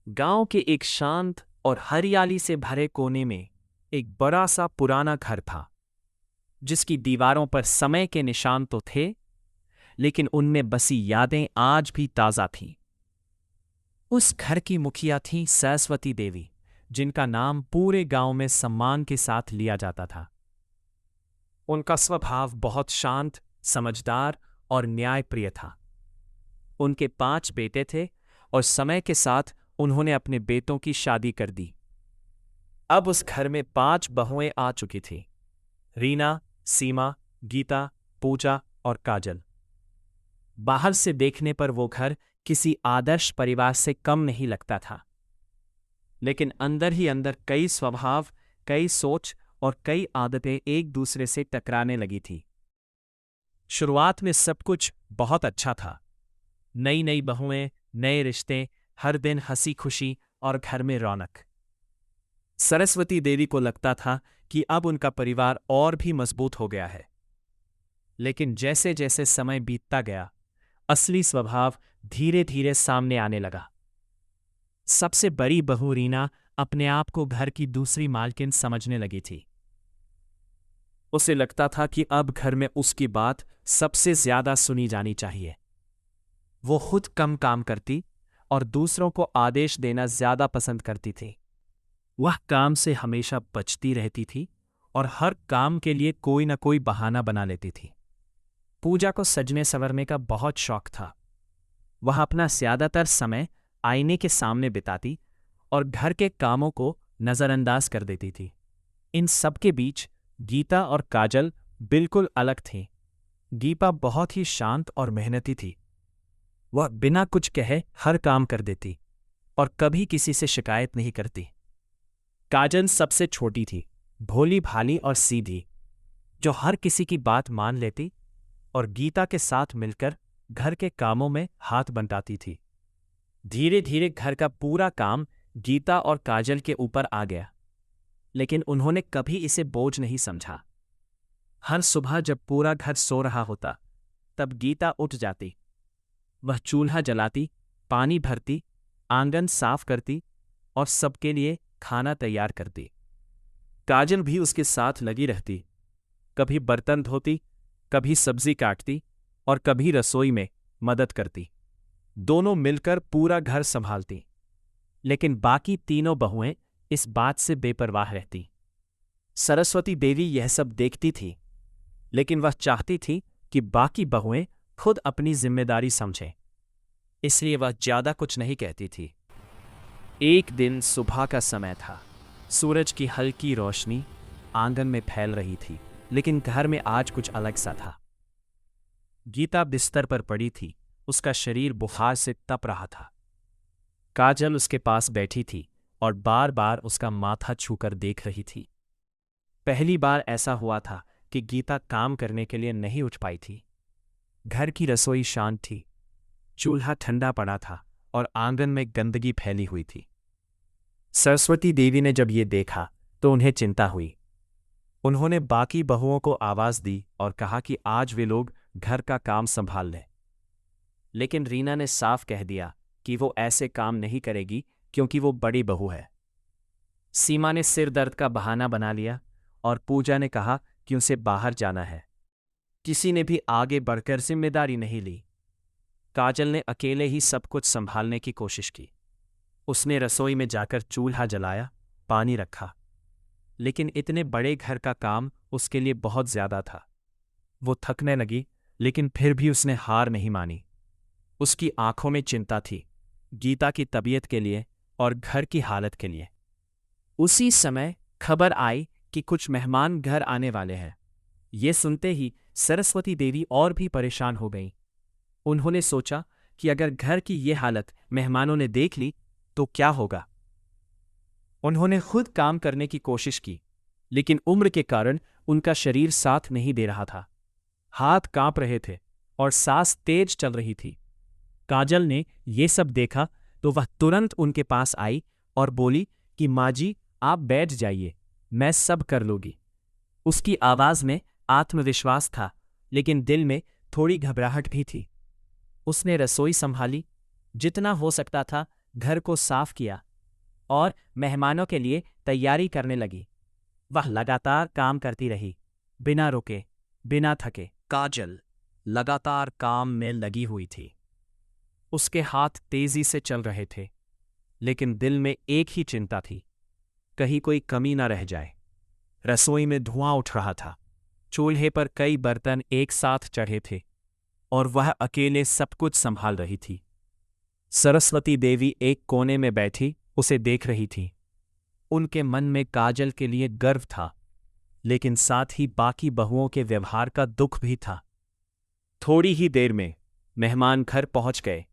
गांव के एक शांत और हरियाली से भरे कोने में एक बड़ा सा पुराना घर था, जिसकी दीवारों पर समय के निशान तो थे, लेकिन उनमें बसी यादें आज भी ताज़ा थीं। उस घर की मुखिया थीं सरस्वती देवी, जिनका नाम पूरे गांव में सम्मान के साथ लिया जाता था। उनका स्वभाव बहुत शांत, समझदार और न्यायप्रिय था। उनके 5 बेटे थे और समय के साथ उन्होंने अपने बेटों की शादी कर दी। अब उस घर में 5 बहुएं आ चुकी थीं: रीना, सीमा, गीता, पूजा और काजल। बाहर से देखने पर वो घर किसी आदर्श परिवार से कम नहीं लगता था, लेकिन अंदर ही अंदर कई स्वभाव, कई सोच और कई आदतें एक दूसरे से टकराने लगी थी। शुरुआत में सब कुछ बहुत अच्छा था। नई नई बहुएं, नए रिश्ते, हर दिन हंसी खुशी और घर में रौनक। सरस्वती देवी को लगता था कि अब उनका परिवार और भी मजबूत हो गया है। लेकिन जैसे जैसे समय बीतता गया, असली स्वभाव धीरे धीरे सामने आने लगा। सबसे बड़ी बहू रीना अपने आप को घर की दूसरी मालकिन समझने लगी थी। उसे लगता था कि अब घर में उसकी बात सबसे ज्यादा सुनी जानी चाहिए। वो खुद कम काम करती और दूसरों को आदेश देना ज्यादा पसंद करती थी। वह काम से हमेशा बचती रहती थी और हर काम के लिए कोई न कोई बहाना बना लेती थी। पूजा को सजने संवरने का बहुत शौक था। वह अपना ज्यादातर समय आईने के सामने बिताती और घर के कामों को नजरअंदाज कर देती थी। इन सब के बीच गीता और काजल बिल्कुल अलग थीं। गीता बहुत ही शांत और मेहनती थी। वह बिना कुछ कहे हर काम कर देती और कभी किसी से शिकायत नहीं करती। काजल सबसे छोटी थी, भोली भाली और सीधी, जो हर किसी की बात मान लेती और गीता के साथ मिलकर घर के कामों में हाथ बंटाती थी। धीरे धीरे घर का पूरा काम गीता और काजल के ऊपर आ गया, लेकिन उन्होंने कभी इसे बोझ नहीं समझा। हर सुबह जब पूरा घर सो रहा होता, तब गीता उठ जाती। वह चूल्हा जलाती, पानी भरती, आंगन साफ करती और सबके लिए खाना तैयार करती। काजल भी उसके साथ लगी रहती, कभी बर्तन धोती, कभी सब्जी काटती और कभी रसोई में मदद करती। दोनों मिलकर पूरा घर संभालती, लेकिन बाकी तीनों बहुएं इस बात से बेपरवाह रहती। सरस्वती देवी यह सब देखती थी, लेकिन वह चाहती थी कि बाकी बहुएं खुद अपनी जिम्मेदारी समझें, इसलिए वह ज्यादा कुछ नहीं कहती थी। एक दिन सुबह का समय था। सूरज की हल्की रोशनी आंगन में फैल रही थी, लेकिन घर में आज कुछ अलग सा था। गीता बिस्तर पर पड़ी थी, उसका शरीर बुखार से तप रहा था। काजल उसके पास बैठी थी और बार बार उसका माथा छूकर देख रही थी। पहली बार ऐसा हुआ था कि गीता काम करने के लिए नहीं उठ पाई थी। घर की रसोई शांत थी, चूल्हा ठंडा पड़ा था और आंगन में गंदगी फैली हुई थी। सरस्वती देवी ने जब ये देखा तो उन्हें चिंता हुई। उन्होंने बाकी बहुओं को आवाज दी और कहा कि आज वे लोग घर का काम संभाल लें। लेकिन रीना ने साफ कह दिया कि वो ऐसे काम नहीं करेगी, क्योंकि वो बड़ी बहू है। सीमा ने सिर दर्द का बहाना बना लिया और पूजा ने कहा कि उसे बाहर जाना है। किसी ने भी आगे बढ़कर जिम्मेदारी नहीं ली। काजल ने अकेले ही सब कुछ संभालने की कोशिश की। उसने रसोई में जाकर चूल्हा जलाया, पानी रखा, लेकिन इतने बड़े घर का काम उसके लिए बहुत ज्यादा था। वो थकने लगी, लेकिन फिर भी उसने हार नहीं मानी। उसकी आंखों में चिंता थी, गीता की तबीयत के लिए और घर की हालत के लिए। उसी समय खबर आई कि कुछ मेहमान घर आने वाले हैं। ये सुनते ही सरस्वती देवी और भी परेशान हो गईं। उन्होंने सोचा कि अगर घर की ये हालत मेहमानों ने देख ली तो क्या होगा। उन्होंने खुद काम करने की कोशिश की, लेकिन उम्र के कारण उनका शरीर साथ नहीं दे रहा था। हाथ कांप रहे थे और सांस तेज चल रही थी। काजल ने ये सब देखा तो वह तुरंत उनके पास आई और बोली कि माँ जी, आप बैठ जाइए, मैं सब कर लूंगी। उसकी आवाज में आत्मविश्वास था, लेकिन दिल में थोड़ी घबराहट भी थी। उसने रसोई संभाली, जितना हो सकता था घर को साफ किया और मेहमानों के लिए तैयारी करने लगी। वह लगातार काम करती रही, बिना रुके, बिना थके। काजल लगातार काम में लगी हुई थी। उसके हाथ तेजी से चल रहे थे, लेकिन दिल में एक ही चिंता थी, कहीं कोई कमी न रह जाए। रसोई में धुआं उठ रहा था, चूल्हे पर कई बर्तन एक साथ चढ़े थे और वह अकेले सब कुछ संभाल रही थी। सरस्वती देवी एक कोने में बैठी उसे देख रही थी। उनके मन में काजल के लिए गर्व था, लेकिन साथ ही बाकी बहुओं के व्यवहार का दुख भी था। थोड़ी ही देर में मेहमान घर पहुंच गए।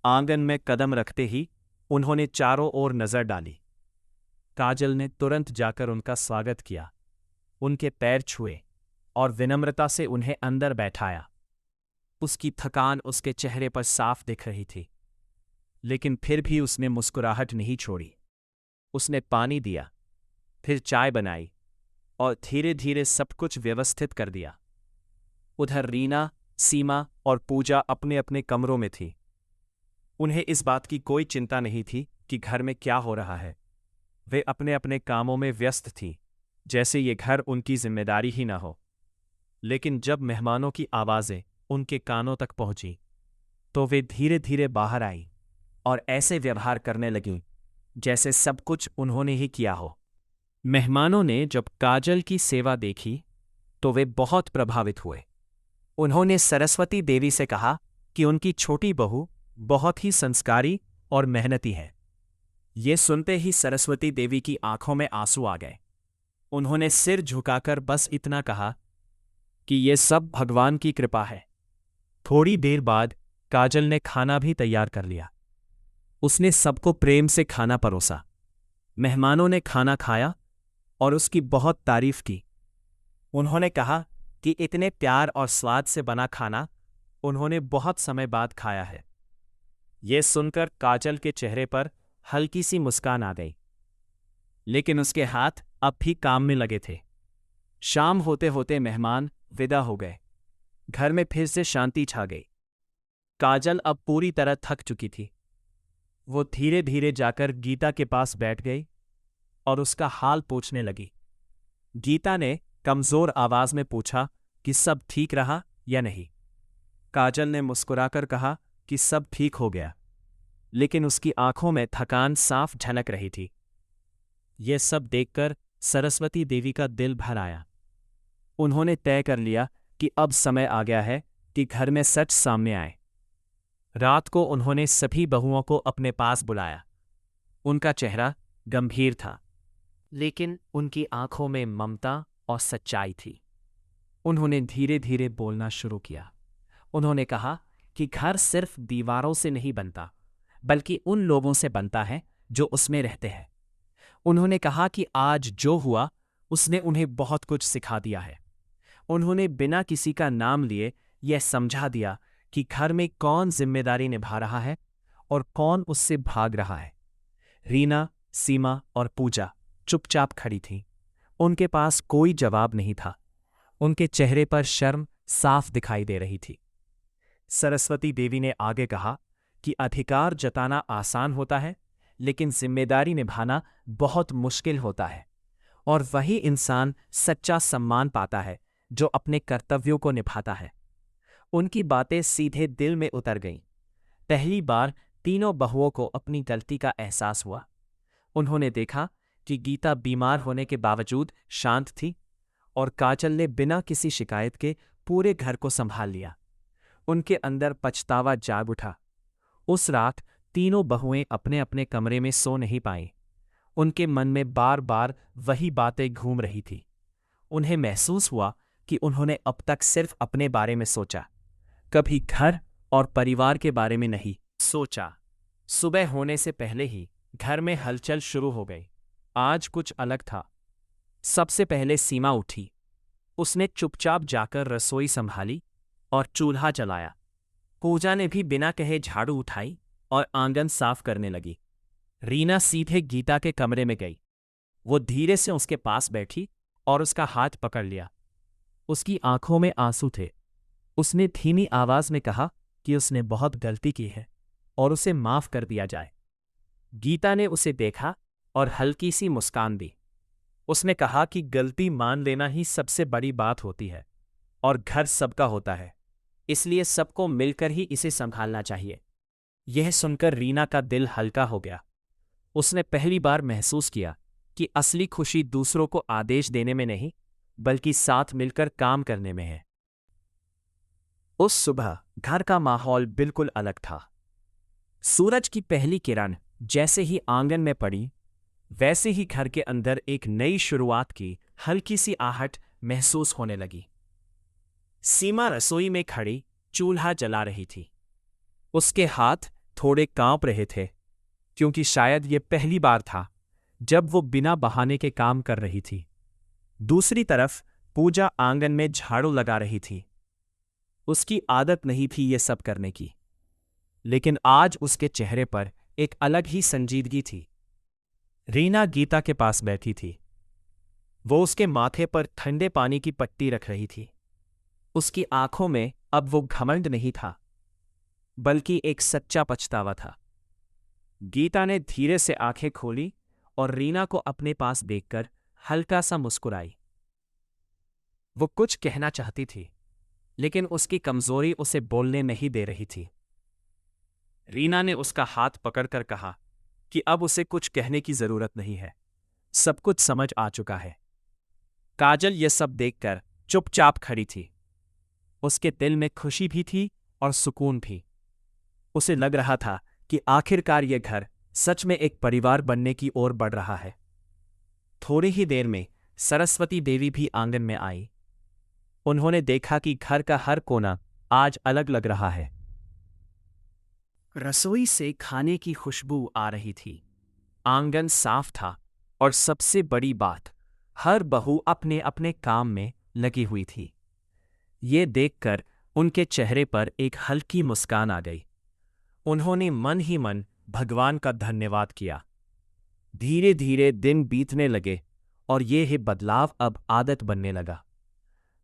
आंगन में कदम रखते ही उन्होंने चारों ओर नजर डाली। काजल ने तुरंत जाकर उनका स्वागत किया, उनके पैर छुए और विनम्रता से उन्हें अंदर बैठाया। उसकी थकान उसके चेहरे पर साफ दिख रही थी, लेकिन फिर भी उसने मुस्कुराहट नहीं छोड़ी। उसने पानी दिया, फिर चाय बनाई और धीरे धीरे सब कुछ व्यवस्थित कर दिया। उधर रीना, सीमा और पूजा अपने अपने कमरों में थी। उन्हें इस बात की कोई चिंता नहीं थी कि घर में क्या हो रहा है। वे अपने अपने कामों में व्यस्त थीं, जैसे ये घर उनकी जिम्मेदारी ही न हो। लेकिन जब मेहमानों की आवाज़ें उनके कानों तक पहुंची, तो वे धीरे धीरे बाहर आई और ऐसे व्यवहार करने लगीं जैसे सब कुछ उन्होंने ही किया हो। मेहमानों ने जब काजल की सेवा देखी तो वे बहुत प्रभावित हुए। उन्होंने सरस्वती देवी से कहा कि उनकी छोटी बहू बहुत ही संस्कारी और मेहनती है। ये सुनते ही सरस्वती देवी की आंखों में आंसू आ गए। उन्होंने सिर झुकाकर बस इतना कहा कि ये सब भगवान की कृपा है। थोड़ी देर बाद काजल ने खाना भी तैयार कर लिया। उसने सबको प्रेम से खाना परोसा। मेहमानों ने खाना खाया और उसकी बहुत तारीफ की। उन्होंने कहा कि इतने प्यार और स्वाद से बना खाना उन्होंने बहुत समय बाद खाया है। ये सुनकर काजल के चेहरे पर हल्की सी मुस्कान आ गई, लेकिन उसके हाथ अब भी काम में लगे थे। शाम होते होते मेहमान विदा हो गए। घर में फिर से शांति छा गई। काजल अब पूरी तरह थक चुकी थी। वो धीरे धीरे जाकर गीता के पास बैठ गई और उसका हाल पूछने लगी। गीता ने कमजोर आवाज में पूछा कि सब ठीक रहा या नहीं। काजल ने मुस्कुराकर कहा कि सब ठीक हो गया, लेकिन उसकी आंखों में थकान साफ झलक रही थी। यह सब देखकर सरस्वती देवी का दिल भर आया। उन्होंने तय कर लिया कि अब समय आ गया है कि घर में सच सामने आए। रात को उन्होंने सभी बहुओं को अपने पास बुलाया। उनका चेहरा गंभीर था, लेकिन उनकी आंखों में ममता और सच्चाई थी। उन्होंने धीरे धीरे बोलना शुरू किया। उन्होंने कहा कि घर सिर्फ दीवारों से नहीं बनता, बल्कि उन लोगों से बनता है जो उसमें रहते हैं। उन्होंने कहा कि आज जो हुआ उसने उन्हें बहुत कुछ सिखा दिया है। उन्होंने बिना किसी का नाम लिए यह समझा दिया कि घर में कौन जिम्मेदारी निभा रहा है और कौन उससे भाग रहा है। रीना, सीमा और पूजा चुपचाप खड़ी थीं। उनके पास कोई जवाब नहीं था। उनके चेहरे पर शर्म साफ दिखाई दे रही थी। सरस्वती देवी ने आगे कहा कि अधिकार जताना आसान होता है, लेकिन जिम्मेदारी निभाना बहुत मुश्किल होता है, और वही इंसान सच्चा सम्मान पाता है जो अपने कर्तव्यों को निभाता है। उनकी बातें सीधे दिल में उतर गईं। पहली बार तीनों बहुओं को अपनी गलती का एहसास हुआ। उन्होंने देखा कि गीता बीमार होने के बावजूद शांत थी और काजल ने बिना किसी शिकायत के पूरे घर को संभाल लिया। उनके अंदर पछतावा जाग उठा। उस रात तीनों बहुएं अपने अपने कमरे में सो नहीं पाईं। उनके मन में बार बार वही बातें घूम रही थी। उन्हें महसूस हुआ कि उन्होंने अब तक सिर्फ अपने बारे में सोचा, कभी घर और परिवार के बारे में नहीं सोचा। सुबह होने से पहले ही घर में हलचल शुरू हो गई। आज कुछ अलग था। सबसे पहले सीमा उठी। उसने चुपचाप जाकर रसोई संभाली और चूल्हा जलाया। पूजा ने भी बिना कहे झाड़ू उठाई और आंगन साफ करने लगी। रीना सीधे गीता के कमरे में गई। वो धीरे से उसके पास बैठी और उसका हाथ पकड़ लिया। उसकी आंखों में आंसू थे। उसने धीमी आवाज में कहा कि उसने बहुत गलती की है और उसे माफ कर दिया जाए। गीता ने उसे देखा और हल्की सी मुस्कान दी। उसने कहा कि गलती मान लेना ही सबसे बड़ी बात होती है और घर सबका होता है, इसलिए सबको मिलकर ही इसे संभालना चाहिए। यह सुनकर रीना का दिल हल्का हो गया। उसने पहली बार महसूस किया कि असली खुशी दूसरों को आदेश देने में नहीं, बल्कि साथ मिलकर काम करने में है। उस सुबह घर का माहौल बिल्कुल अलग था। सूरज की पहली किरण जैसे ही आंगन में पड़ी, वैसे ही घर के अंदर एक नई शुरुआत की हल्की सी आहट महसूस होने लगी। सीमा रसोई में खड़ी चूल्हा जला रही थी। उसके हाथ थोड़े कांप रहे थे, क्योंकि शायद ये पहली बार था जब वो बिना बहाने के काम कर रही थी। दूसरी तरफ पूजा आंगन में झाड़ू लगा रही थी। उसकी आदत नहीं थी ये सब करने की, लेकिन आज उसके चेहरे पर एक अलग ही संजीदगी थी। रीना गीता के पास बैठी थी। वो उसके माथे पर ठंडे पानी की पट्टी रख रही थी। उसकी आंखों में अब वो घमंड नहीं था, बल्कि एक सच्चा पछतावा था। गीता ने धीरे से आंखें खोली और रीना को अपने पास देखकर हल्का सा मुस्कुराई। वो कुछ कहना चाहती थी, लेकिन उसकी कमजोरी उसे बोलने नहीं दे रही थी। रीना ने उसका हाथ पकड़कर कहा कि अब उसे कुछ कहने की जरूरत नहीं है, सब कुछ समझ आ चुका है। काजल ये सब देखकर चुपचाप खड़ी थी। उसके दिल में खुशी भी थी और सुकून भी। उसे लग रहा था कि आखिरकार ये घर सच में एक परिवार बनने की ओर बढ़ रहा है। थोड़ी ही देर में सरस्वती देवी भी आंगन में आई। उन्होंने देखा कि घर का हर कोना आज अलग लग रहा है। रसोई से खाने की खुशबू आ रही थी। आंगन साफ था और सबसे बड़ी बात, हर बहू अपने अपने काम में लगी हुई थी। ये देखकर उनके चेहरे पर एक हल्की मुस्कान आ गई। उन्होंने मन ही मन भगवान का धन्यवाद किया। धीरे धीरे दिन बीतने लगे और ये ही बदलाव अब आदत बनने लगा।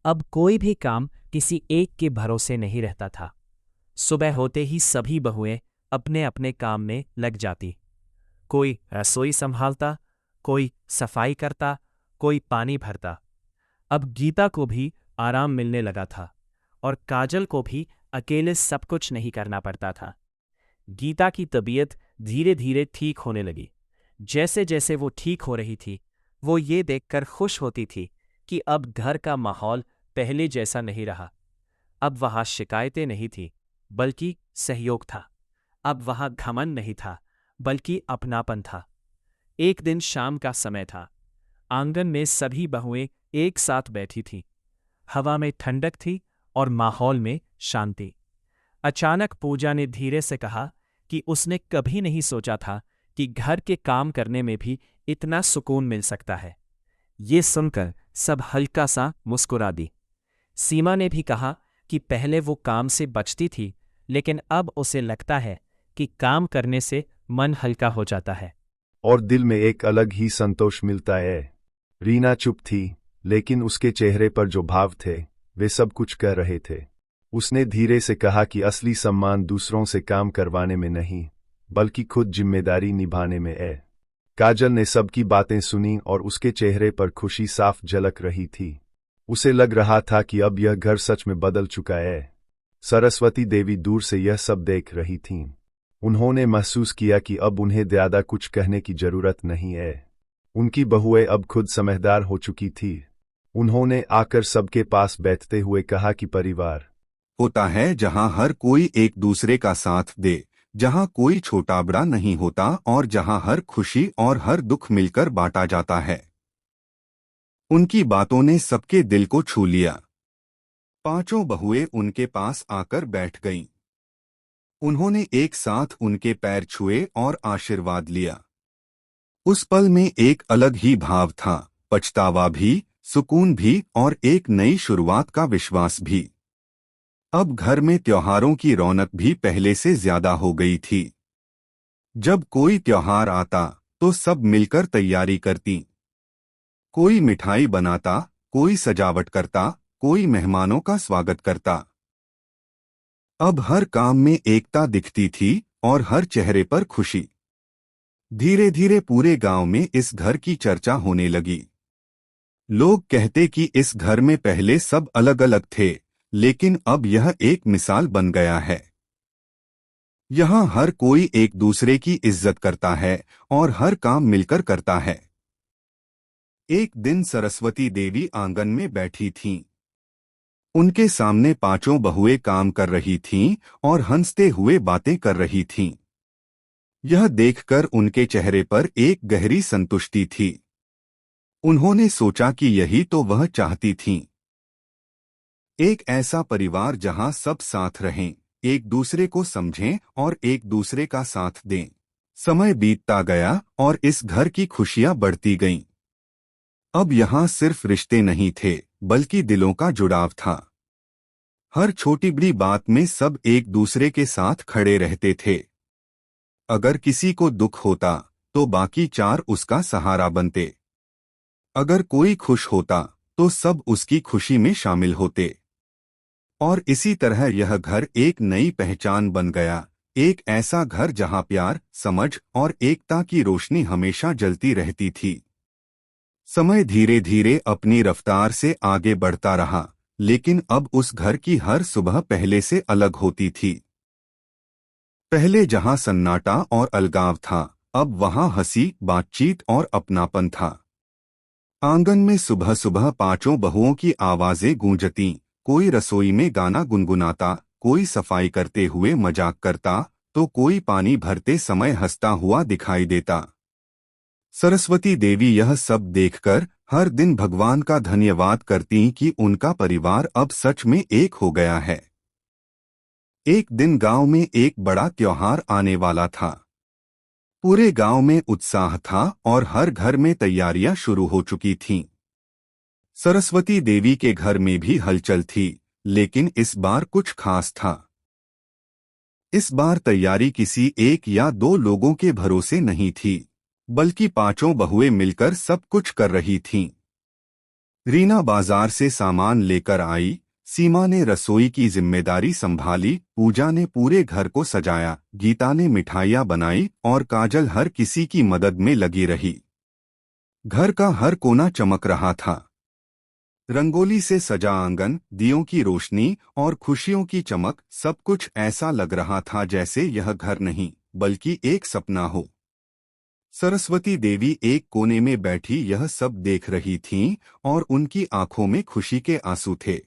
अब कोई भी काम किसी एक के भरोसे नहीं रहता था। सुबह होते ही सभी बहुएं अपने अपने काम में लग जाती। कोई रसोई संभालता, कोई सफाई करता, कोई पानी भरता। अब गीता को भी आराम मिलने लगा था और काजल को भी अकेले सब कुछ नहीं करना पड़ता था। गीता की तबीयत धीरे धीरे ठीक होने लगी। जैसे जैसे वो ठीक हो रही थी, वो ये देखकर खुश होती थी कि अब घर का माहौल पहले जैसा नहीं रहा। अब वहाँ शिकायतें नहीं थी, बल्कि सहयोग था। अब वहाँ घमंड नहीं था, बल्कि अपनापन था। एक दिन शाम का समय था। आंगन में सभी बहुएं एक साथ बैठी थीं। हवा में ठंडक थी और माहौल में शांति। अचानक पूजा ने धीरे से कहा कि उसने कभी नहीं सोचा था कि घर के काम करने में भी इतना सुकून मिल सकता है। ये सुनकर सब हल्का सा मुस्कुरा दी। सीमा ने भी कहा कि पहले वो काम से बचती थी, लेकिन अब उसे लगता है कि काम करने से मन हल्का हो जाता है और दिल में एक अलग ही संतोष मिलता है। रीना चुप थी, लेकिन उसके चेहरे पर जो भाव थे वे सब कुछ कह रहे थे। उसने धीरे से कहा कि असली सम्मान दूसरों से काम करवाने में नहीं, बल्कि खुद जिम्मेदारी निभाने में है। काजल ने सबकी बातें सुनी और उसके चेहरे पर खुशी साफ झलक रही थी। उसे लग रहा था कि अब यह घर सच में बदल चुका है। सरस्वती देवी दूर से यह सब देख रही थीं। उन्होंने महसूस किया कि अब उन्हें ज़्यादा कुछ कहने की जरूरत नहीं है। उनकी बहुएं अब खुद समझदार हो चुकी थी। उन्होंने आकर सबके पास बैठते हुए कहा कि परिवार होता है जहां हर कोई एक दूसरे का साथ दे, जहां कोई छोटा बड़ा नहीं होता और जहां हर खुशी और हर दुख मिलकर बांटा जाता है। उनकी बातों ने सबके दिल को छू लिया। पांचों बहुएं उनके पास आकर बैठ गईं। उन्होंने एक साथ उनके पैर छुए और आशीर्वाद लिया। उस पल में एक अलग ही भाव था, पछतावा भी, सुकून भी और एक नई शुरुआत का विश्वास भी। अब घर में त्योहारों की रौनक भी पहले से ज्यादा हो गई थी। जब कोई त्योहार आता तो सब मिलकर तैयारी करती। कोई मिठाई बनाता, कोई सजावट करता, कोई मेहमानों का स्वागत करता। अब हर काम में एकता दिखती थी और हर चेहरे पर खुशी। धीरे धीरे पूरे गांव में इस घर की चर्चा होने लगी। लोग कहते कि इस घर में पहले सब अलग अलग थे, लेकिन अब यह एक मिसाल बन गया है। यहाँ हर कोई एक दूसरे की इज्जत करता है और हर काम मिलकर करता है। एक दिन सरस्वती देवी आंगन में बैठी थीं। उनके सामने पांचों बहुएं काम कर रही थीं और हंसते हुए बातें कर रही थीं। यह देखकर उनके चेहरे पर एक गहरी संतुष्टि थी। उन्होंने सोचा कि यही तो वह चाहती थीं, एक ऐसा परिवार जहां सब साथ रहें, एक दूसरे को समझें और एक दूसरे का साथ दें। समय बीतता गया और इस घर की खुशियां बढ़ती गईं। अब यहाँ सिर्फ रिश्ते नहीं थे, बल्कि दिलों का जुड़ाव था। हर छोटी बड़ी बात में सब एक दूसरे के साथ खड़े रहते थे। अगर किसी को दुख होता तो बाकी चार उसका सहारा बनते। अगर कोई खुश होता तो सब उसकी खुशी में शामिल होते। और इसी तरह यह घर एक नई पहचान बन गया, एक ऐसा घर जहां प्यार, समझ और एकता की रोशनी हमेशा जलती रहती थी। समय धीरे धीरे अपनी रफ्तार से आगे बढ़ता रहा, लेकिन अब उस घर की हर सुबह पहले से अलग होती थी। पहले जहां सन्नाटा और अलगाव था, अब वहां हंसी, बातचीत और अपनापन था। आंगन में सुबह सुबह पांचों बहुओं की आवाजें गूंजतीं। कोई रसोई में गाना गुनगुनाता, कोई सफाई करते हुए मजाक करता, तो कोई पानी भरते समय हंसता हुआ दिखाई देता। सरस्वती देवी यह सब देखकर हर दिन भगवान का धन्यवाद करती कि उनका परिवार अब सच में एक हो गया है। एक दिन गांव में एक बड़ा त्योहार आने वाला था। पूरे गांव में उत्साह था और हर घर में तैयारियां शुरू हो चुकी थीं। सरस्वती देवी के घर में भी हलचल थी, लेकिन इस बार कुछ खास था। इस बार तैयारी किसी एक या दो लोगों के भरोसे नहीं थी, बल्कि पांचों बहुएं मिलकर सब कुछ कर रही थीं। रीना बाजार से सामान लेकर आई, सीमा ने रसोई की जिम्मेदारी संभाली, पूजा ने पूरे घर को सजाया, गीता ने मिठाइयां बनाई और काजल हर किसी की मदद में लगी रही। घर का हर कोना चमक रहा था। रंगोली से सजा आंगन, दियों की रोशनी और खुशियों की चमक, सब कुछ ऐसा लग रहा था जैसे यह घर नहीं बल्कि एक सपना हो। सरस्वती देवी एक कोने में बैठी यह सब देख रही थीं और उनकी आंखों में खुशी के आंसू थे।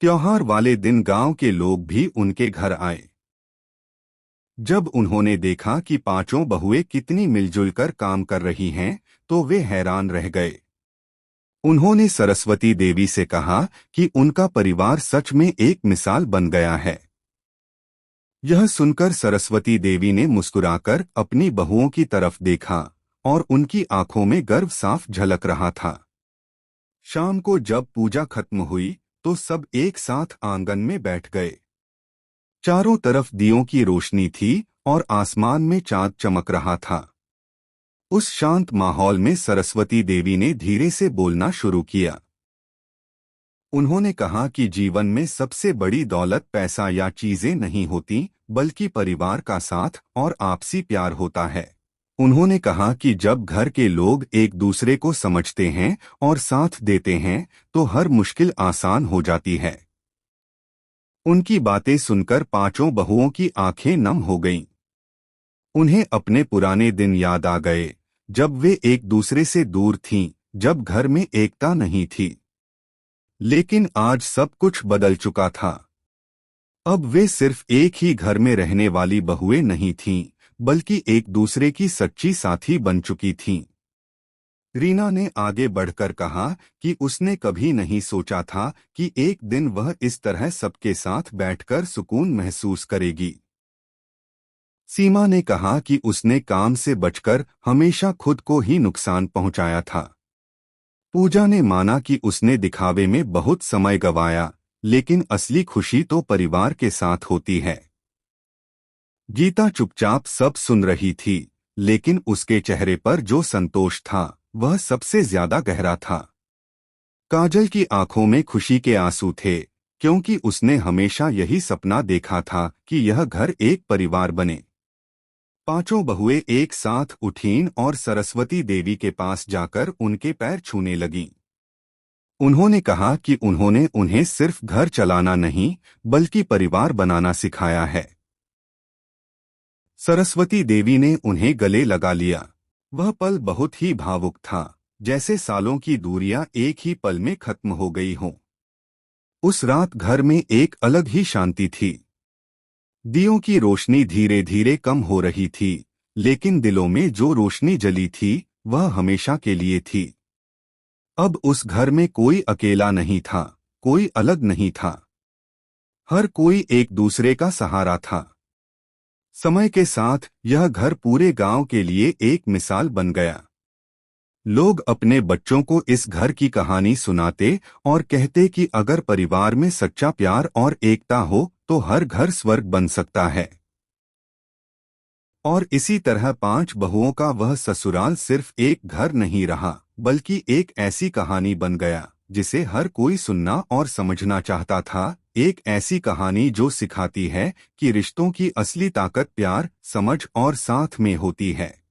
त्योहार वाले दिन गांव के लोग भी उनके घर आए। जब उन्होंने देखा कि पांचों बहुएं कितनी मिलजुल कर काम कर रही हैं, तो वे हैरान रह गए। उन्होंने सरस्वती देवी से कहा कि उनका परिवार सच में एक मिसाल बन गया है। यह सुनकर सरस्वती देवी ने मुस्कुराकर अपनी बहुओं की तरफ देखा और उनकी आंखों में गर्व साफ झलक रहा था। शाम को जब पूजा खत्म हुई तो सब एक साथ आंगन में बैठ गए। चारों तरफ दियों की रोशनी थी और आसमान में चांद चमक रहा था। उस शांत माहौल में सरस्वती देवी ने धीरे से बोलना शुरू किया। उन्होंने कहा कि जीवन में सबसे बड़ी दौलत पैसा या चीजें नहीं होती, बल्कि परिवार का साथ और आपसी प्यार होता है। उन्होंने कहा कि जब घर के लोग एक दूसरे को समझते हैं और साथ देते हैं, तो हर मुश्किल आसान हो जाती है। उनकी बातें सुनकर पांचों बहुओं की आंखें नम हो गईं। उन्हें अपने पुराने दिन याद आ गए, जब वे एक दूसरे से दूर थीं, जब घर में एकता नहीं थी। लेकिन आज सब कुछ बदल चुका था। अब वे सिर्फ एक ही घर में रहने वाली बहुएं नहीं थीं, बल्कि एक दूसरे की सच्ची साथी बन चुकी थीं। रीना ने आगे बढ़कर कहा कि उसने कभी नहीं सोचा था कि एक दिन वह इस तरह सबके साथ बैठकर सुकून महसूस करेगी। सीमा ने कहा कि उसने काम से बचकर हमेशा खुद को ही नुकसान पहुंचाया था। पूजा ने माना कि उसने दिखावे में बहुत समय गंवाया, लेकिन असली खुशी तो परिवार के साथ होती है। गीता चुपचाप सब सुन रही थी, लेकिन उसके चेहरे पर जो संतोष था वह सबसे ज्यादा गहरा था। काजल की आंखों में खुशी के आंसू थे, क्योंकि उसने हमेशा यही सपना देखा था कि यह घर एक परिवार बने। पांचों बहुएं एक साथ उठीं और सरस्वती देवी के पास जाकर उनके पैर छूने लगीं। उन्होंने कहा कि उन्होंने उन्हें सिर्फ घर चलाना नहीं बल्कि परिवार बनाना सिखाया है। सरस्वती देवी ने उन्हें गले लगा लिया। वह पल बहुत ही भावुक था, जैसे सालों की दूरियां एक ही पल में खत्म हो गई हों। उस रात घर में एक अलग ही शांति थी। दियों की रोशनी धीरे धीरे कम हो रही थी, लेकिन दिलों में जो रोशनी जली थी वह हमेशा के लिए थी। अब उस घर में कोई अकेला नहीं था, कोई अलग नहीं था। हर कोई एक दूसरे का सहारा था। समय के साथ यह घर पूरे गांव के लिए एक मिसाल बन गया। लोग अपने बच्चों को इस घर की कहानी सुनाते और कहते कि अगर परिवार में सच्चा प्यार और एकता हो तो हर घर स्वर्ग बन सकता है। और इसी तरह पांच बहुओं का वह ससुराल सिर्फ एक घर नहीं रहा, बल्कि एक ऐसी कहानी बन गया जिसे हर कोई सुनना और समझना चाहता था। एक ऐसी कहानी जो सिखाती है कि रिश्तों की असली ताकत प्यार, समझ और साथ में होती है।